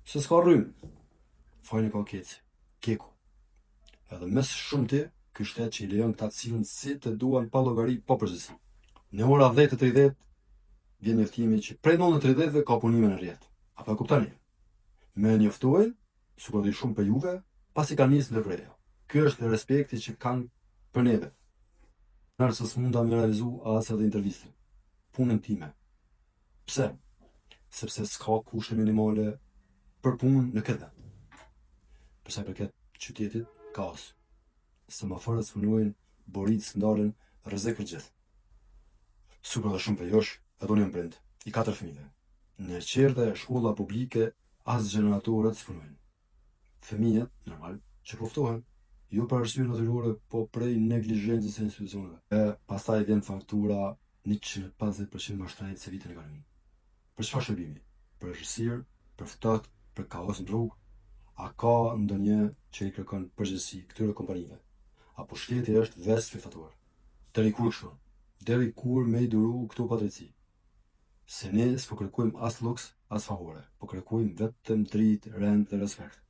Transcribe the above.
Se s'ka rrymë, fajnë ka keci, keku. Edhe mes shumëti, ky shtet që i lejon këta cilën si të duan pa llogari, pa përgjegjësi. Në ora 10:30 vjen njoftimi që prej 9:30 ka punime në rrjet. Apo e kuptoni? Me njoftuar, sikur di shumë për juve, pasi ka nisë ndërprerja. Ky është respekti që kanë për neve. Nërse s'mund ta realizu as edhe intervistën. Punën time. Pse? Sepse s'ka kushte minimale për punë në këtë vend. Për sa i përket qytetit, kaos. Semaforët s'punojnë, borit s'ndalen, rrezik për gjithë. Super dhe shumë për josh, edhe unë jam prind, i 4 fëmijëve. Në qerdhe shkolla publike, as gjeneratorët s'punojnë. Fëmijët, normal, që poftohen, jo për arsye natyrore, po prej neglizhencës e institucioneve. E pastaj vjen faktura 150% më shtrejt se vitin e kaluar. Për çfarë shërbimi? Për errësirë, për ftohtë, për kaos në rrugë? A ka ndonjë që i kërkon përgjegjësi këtyre kompanive? Apo shteti është vetë sfidatuar? Deri kur kështu? Deri kur me i duru këto padrejtësi? Se ne s'po kërkojmë as luks, as favore, po kërkojmë vetëm dritë, rend dhe respekt.